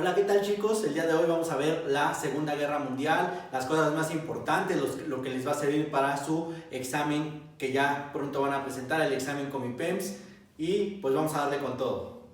Hola, ¿qué tal chicos? El día de hoy vamos a ver la Segunda Guerra Mundial, las cosas más importantes, lo que les va a servir para su examen que ya pronto van a presentar, el examen Comipems, y pues vamos a darle con todo.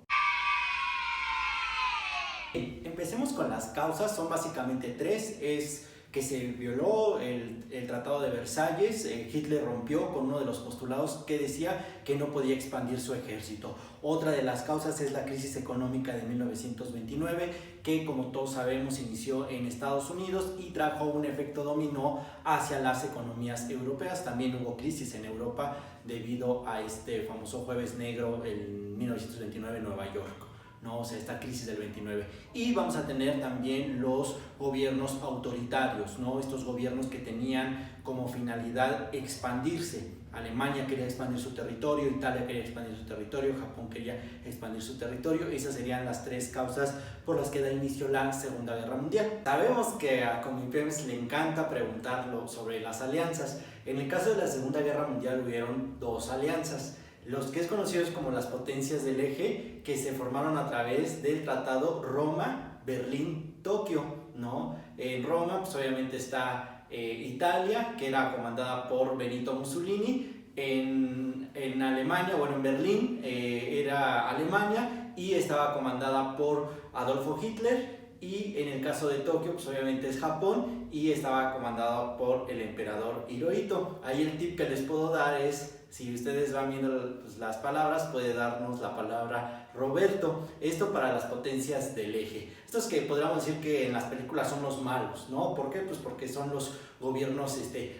Empecemos con las causas, son básicamente tres. Es que se violó el Tratado de Versalles. Hitler rompió con uno de los postulados que decía que no podía expandir su ejército. Otra de las causas es la crisis económica de 1929, que como todos sabemos inició en Estados Unidos y trajo un efecto dominó hacia las economías europeas. También hubo crisis en Europa debido a este famoso Jueves Negro en 1929 en Nueva York, ¿no? O sea, esta crisis del 29. Y vamos a tener también los gobiernos autoritarios, ¿no? Estos gobiernos que tenían como finalidad expandirse. Alemania quería expandir su territorio, Italia quería expandir su territorio, Japón quería expandir su territorio. Esas serían las tres causas por las que da inicio la Segunda Guerra Mundial. Sabemos que a Comipems le encanta preguntarlo sobre las alianzas. En el caso de la Segunda Guerra Mundial hubieron dos alianzas, los que es conocidos como las potencias del eje, que se formaron a través del Tratado Roma-Berlín-Tokio, ¿no? En Roma, pues obviamente está Italia, que era comandada por Benito Mussolini. En Alemania, bueno, en Berlín era Alemania y estaba comandada por Adolfo Hitler. Y en el caso de Tokio, pues obviamente es Japón y estaba comandado por el emperador Hirohito. Ahí el tip que les puedo dar es, si ustedes van viendo pues, las palabras, puede darnos la palabra Roberto. Esto para las potencias del eje. Estos que podríamos decir que en las películas son los malos, ¿no? ¿Por qué? Pues porque son los gobiernos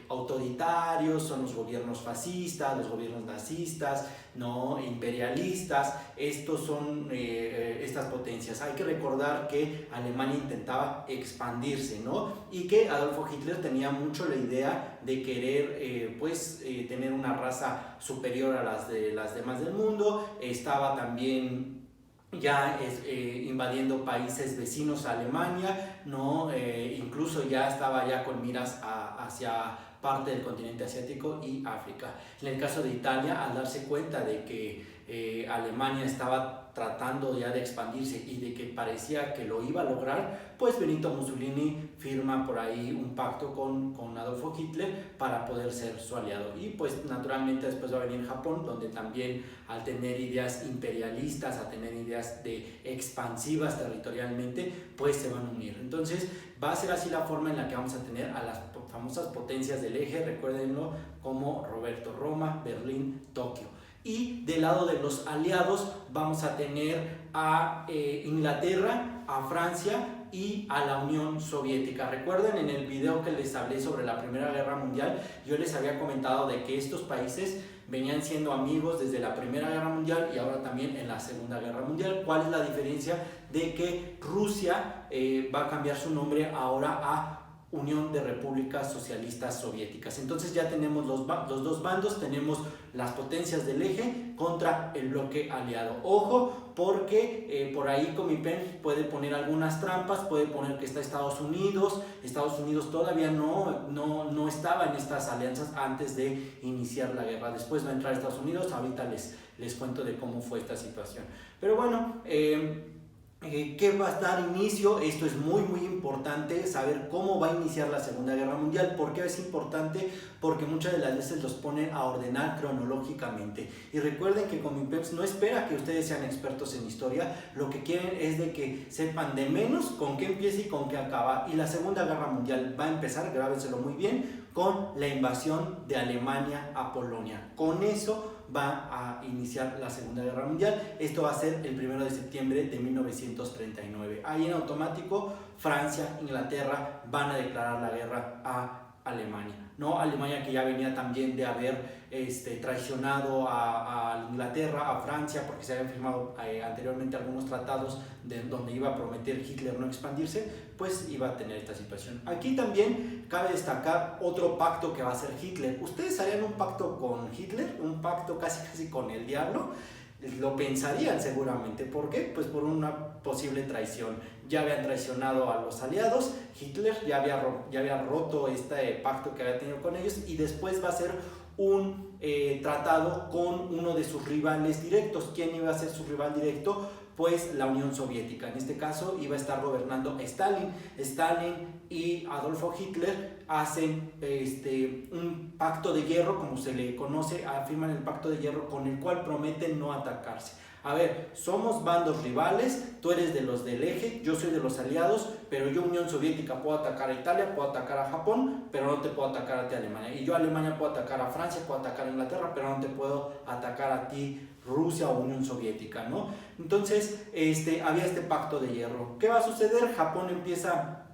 autoritarios, son los gobiernos fascistas, los gobiernos nazistas, ¿no? Imperialistas. Estos son estas potencias. Hay que recordar que Alemania intentaba expandirse, ¿no? Y que Adolfo Hitler tenía mucho la idea de querer tener una raza superior a las de las demás del mundo. Estaba también ya invadiendo países vecinos a Alemania, ¿no? Incluso ya estaba ya con miras hacia parte del continente asiático y África. En el caso de Italia, al darse cuenta de que Alemania estaba tratando ya de expandirse y de que parecía que lo iba a lograr, pues Benito Mussolini firma por ahí un pacto con Adolfo Hitler para poder ser su aliado. Y pues naturalmente después va a venir Japón, donde también al tener ideas imperialistas, a tener ideas expansivas territorialmente, pues se van a unir. Entonces va a ser así la forma en la que vamos a tener a las famosas potencias del eje, recuérdenlo como Roberto, Roma, Berlín, Tokio. Y del lado de los aliados vamos a tener a Inglaterra, a Francia y a la Unión Soviética. Recuerden en el video que les hablé sobre la Primera Guerra Mundial, yo les había comentado de que estos países venían siendo amigos desde la Primera Guerra Mundial y ahora también en la Segunda Guerra Mundial. ¿Cuál es la diferencia? De que Rusia va a cambiar su nombre ahora a Unión de Repúblicas Socialistas Soviéticas. Entonces ya tenemos los dos bandos, tenemos las potencias del eje contra el bloque aliado. Ojo, porque por ahí Comipems puede poner algunas trampas, puede poner que está Estados Unidos todavía no estaba en estas alianzas antes de iniciar la guerra. Después va a entrar Estados Unidos, ahorita les cuento de cómo fue esta situación. Pero bueno, ¿qué va a dar inicio? Esto es muy importante, saber cómo va a iniciar la Segunda Guerra Mundial. ¿Por qué es importante? Porque muchas de las veces los ponen a ordenar cronológicamente. Y recuerden que Comipems no espera que ustedes sean expertos en historia, lo que quieren es de que sepan de menos con qué empieza y con qué acaba. Y la Segunda Guerra Mundial va a empezar, grábenselo muy bien, con la invasión de Alemania a Polonia. Con eso va a iniciar la Segunda Guerra Mundial. Esto va a ser el 1 de septiembre de 1939. Ahí en automático Francia, Inglaterra van a declarar la guerra a Alemania, ¿no? Alemania que ya venía también de haber traicionado a Inglaterra, a Francia, porque se habían firmado anteriormente algunos tratados donde iba a prometer Hitler no expandirse, pues iba a tener esta situación. Aquí también cabe destacar otro pacto que va a hacer Hitler. ¿Ustedes harían un pacto con Hitler? ¿Un pacto casi con el diablo? Lo pensarían seguramente. ¿Por qué? Pues por una posible traición. Ya habían traicionado a los aliados, Hitler ya había roto este pacto que había tenido con ellos, y después va a ser un tratado con uno de sus rivales directos. ¿Quién iba a ser su rival directo? pues la Unión Soviética. En este caso iba a estar gobernando Stalin. Stalin y Adolfo Hitler hacen un pacto de hierro, como se le conoce, afirman el pacto de hierro con el cual prometen no atacarse. A ver, somos bandos rivales, tú eres de los del eje, yo soy de los aliados, pero yo, Unión Soviética, puedo atacar a Italia, puedo atacar a Japón, pero no te puedo atacar a ti, Alemania. Y yo, Alemania, puedo atacar a Francia, puedo atacar a Inglaterra, pero no te puedo atacar a ti, Rusia o Unión Soviética, ¿no? Entonces, había este pacto de hierro. ¿Qué va a suceder? Japón empieza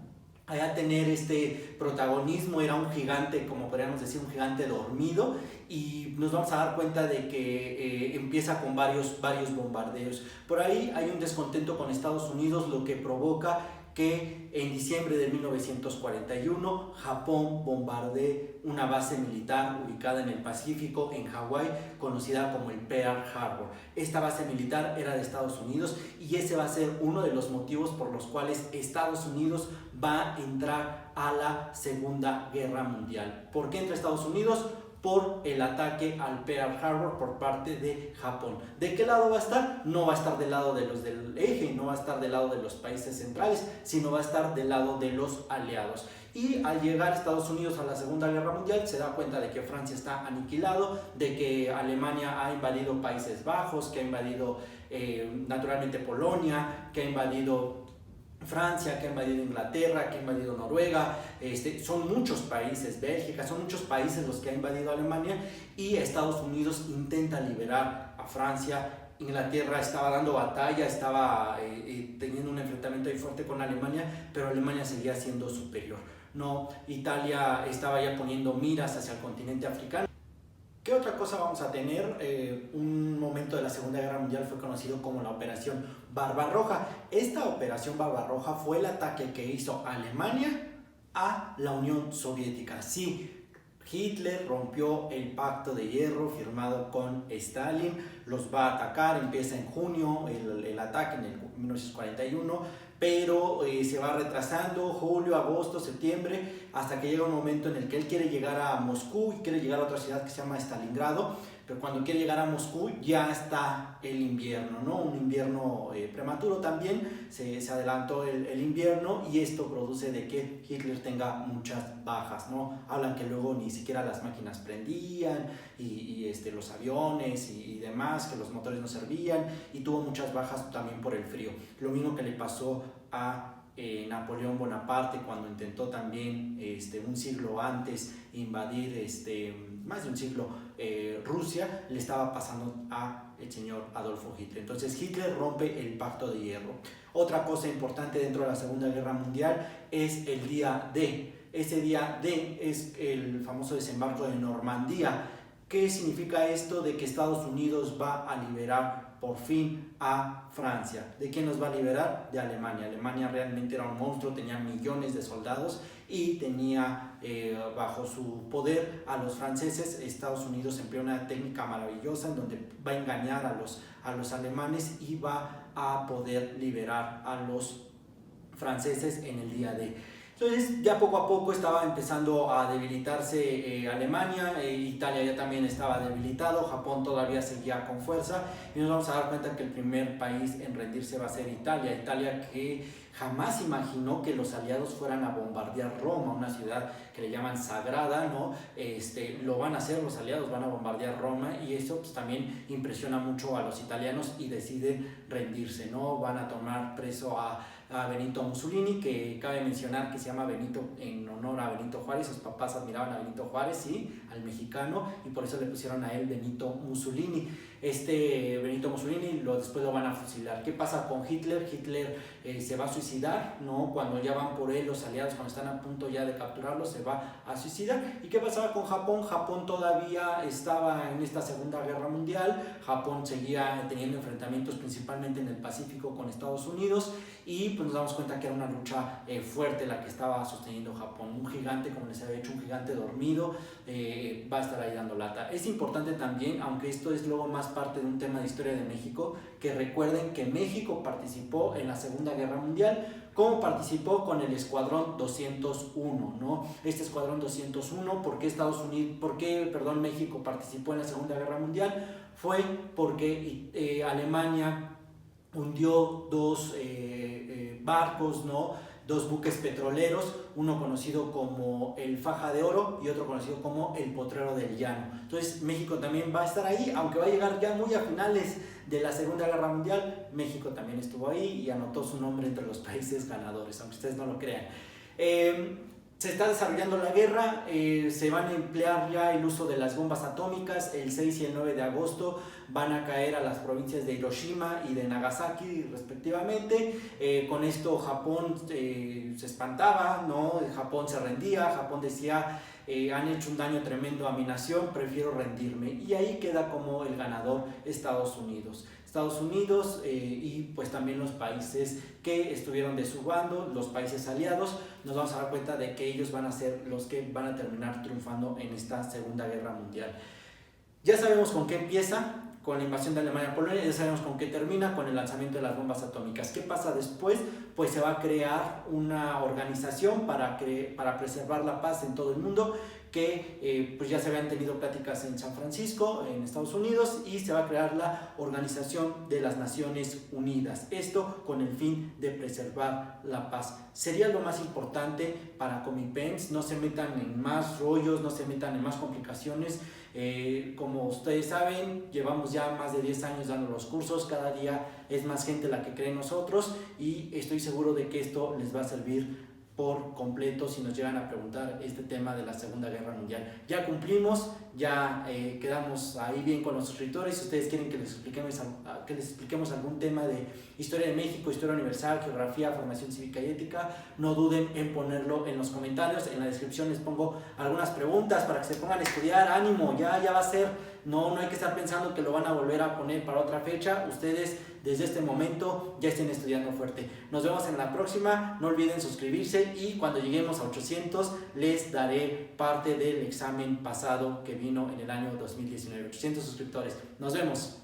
a tener este protagonismo, era un gigante, como podríamos decir, un gigante dormido, y nos vamos a dar cuenta de que empieza con varios bombardeos. Por ahí hay un descontento con Estados Unidos, lo que provoca que en diciembre de 1941 Japón bombardee una base militar ubicada en el Pacífico, en Hawái, conocida como el Pearl Harbor. Esta base militar era de Estados Unidos y ese va a ser uno de los motivos por los cuales Estados Unidos va a entrar a la Segunda Guerra Mundial. ¿Por qué entra Estados Unidos? Por el ataque al Pearl Harbor por parte de Japón. ¿De qué lado va a estar? No va a estar del lado de los del eje, no va a estar del lado de los países centrales, sino va a estar del lado de los aliados. Y al llegar Estados Unidos a la Segunda Guerra Mundial se da cuenta de que Francia está aniquilado, de que Alemania ha invadido Países Bajos, que ha invadido naturalmente Polonia, que ha invadido Francia, que ha invadido Inglaterra, que ha invadido Noruega, son muchos países, Bélgica, son muchos países los que ha invadido Alemania, y Estados Unidos intenta liberar a Francia. Inglaterra estaba dando batalla, estaba teniendo un enfrentamiento ahí fuerte con Alemania, pero Alemania seguía siendo superior, ¿no? Italia estaba ya poniendo miras hacia el continente africano. ¿Qué otra cosa vamos a tener? Un momento de la Segunda Guerra Mundial fue conocido como la Operación Barbarroja. Esta Operación Barbarroja fue el ataque que hizo Alemania a la Unión Soviética. Sí, Hitler rompió el pacto de hierro firmado con Stalin, los va a atacar, empieza en junio el ataque en el 1941, pero se va retrasando, julio, agosto, septiembre, hasta que llega un momento en el que él quiere llegar a Moscú y quiere llegar a otra ciudad que se llama Stalingrado, pero cuando quiere llegar a Moscú ya está el invierno, ¿no? Un invierno prematuro también, se adelantó el invierno, y esto produce de que Hitler tenga muchas bajas, ¿no? Hablan que luego ni siquiera las máquinas prendían, y los aviones y demás, que los motores no servían, y tuvo muchas bajas también por el frío. Lo mismo que le pasó a Napoleón Bonaparte cuando intentó también un siglo antes invadir, más de un siglo, Rusia, le estaba pasando a el señor Adolfo Hitler. Entonces Hitler rompe el pacto de hierro. Otra cosa importante dentro de la Segunda Guerra Mundial es el día D. Ese día D es el famoso desembarco de Normandía. ¿Qué significa esto? De que Estados Unidos va a liberar por fin a Francia. ¿De quién nos va a liberar? De Alemania. Alemania realmente era un monstruo, tenía millones de soldados y tenía bajo su poder a los franceses. Estados Unidos emplea una técnica maravillosa en donde va a engañar a los alemanes y va a poder liberar a los franceses en el día D. Entonces ya poco a poco estaba empezando a debilitarse Alemania, Italia ya también estaba debilitado, Japón todavía seguía con fuerza, y nos vamos a dar cuenta que el primer país en rendirse va a ser Italia. Italia, que jamás imaginó que los aliados fueran a bombardear Roma, una ciudad que le llaman sagrada, ¿no? Lo van a hacer, los aliados van a bombardear Roma, y eso pues también impresiona mucho a los italianos y deciden rendirse, ¿no? Van a tomar preso a Benito Mussolini, que cabe mencionar que se llama Benito en honor a Benito Juárez. Sus papás admiraban a Benito Juárez, sí, al mexicano, y por eso le pusieron a él Benito Mussolini. Benito Mussolini después lo van a fusilar. ¿Qué pasa con Hitler? Hitler se va a suicidar, ¿no? Cuando ya van por él los aliados, cuando están a punto ya de capturarlo, se va a suicidar. ¿Y qué pasaba con Japón? Japón todavía estaba en esta Segunda Guerra Mundial. Japón seguía teniendo enfrentamientos principalmente en el Pacífico con Estados Unidos, y pues nos damos cuenta que era una lucha fuerte la que estaba sosteniendo Japón. Un gigante, como les había dicho, un gigante dormido, va a estar ahí dando lata. Es importante también, aunque esto es luego más parte de un tema de historia de México, que recuerden que México participó en la Segunda Guerra Mundial. ¿Cómo participó? Con el Escuadrón 201, ¿no? Este Escuadrón 201, ¿por qué México participó en la Segunda Guerra Mundial? Fue porque Alemania hundió dos barcos, ¿no? Dos buques petroleros, uno conocido como el Faja de Oro y otro conocido como el Potrero del Llano. Entonces México también va a estar ahí, aunque va a llegar ya muy a finales de la Segunda Guerra Mundial. México también estuvo ahí y anotó su nombre entre los países ganadores, aunque ustedes no lo crean. Se está desarrollando la guerra, se van a emplear ya el uso de las bombas atómicas. El 6 y el 9 de agosto van a caer a las provincias de Hiroshima y de Nagasaki respectivamente. Con esto Japón se espantaba, ¿no? Japón se rendía, Japón decía, han hecho un daño tremendo a mi nación, prefiero rendirme. Y ahí queda como el ganador Estados Unidos. Estados Unidos y pues también los países que estuvieron de su bando, los países aliados. Nos vamos a dar cuenta de que ellos van a ser los que van a terminar triunfando en esta Segunda Guerra Mundial. Ya sabemos con qué empieza, con la invasión de Alemania a Polonia, ya sabemos con qué termina, con el lanzamiento de las bombas atómicas. ¿Qué pasa después? Pues se va a crear una organización para preservar la paz en todo el mundo, que pues ya se habían tenido pláticas en San Francisco, en Estados Unidos, y se va a crear la Organización de las Naciones Unidas. Esto con el fin de preservar la paz. Sería lo más importante para Comipens. No se metan en más rollos, no se metan en más complicaciones. Como ustedes saben, llevamos ya más de 10 años dando los cursos, cada día es más gente la que cree en nosotros y estoy seguro de que esto les va a servir por completo si nos llegan a preguntar este tema de la Segunda Guerra Mundial. Ya cumplimos, ya quedamos ahí bien con los suscriptores. Si ustedes quieren que les expliquemos algún tema de historia de México, historia universal, geografía, formación cívica y ética, no duden en ponerlo en los comentarios. En la descripción les pongo algunas preguntas para que se pongan a estudiar. Ánimo, ya va a ser. No hay que estar pensando que lo van a volver a poner para otra fecha. Ustedes desde este momento ya estén estudiando fuerte. Nos vemos en la próxima. No olviden suscribirse y cuando lleguemos a 800 les daré parte del examen pasado que vino en el año 2019. 800 suscriptores. Nos vemos.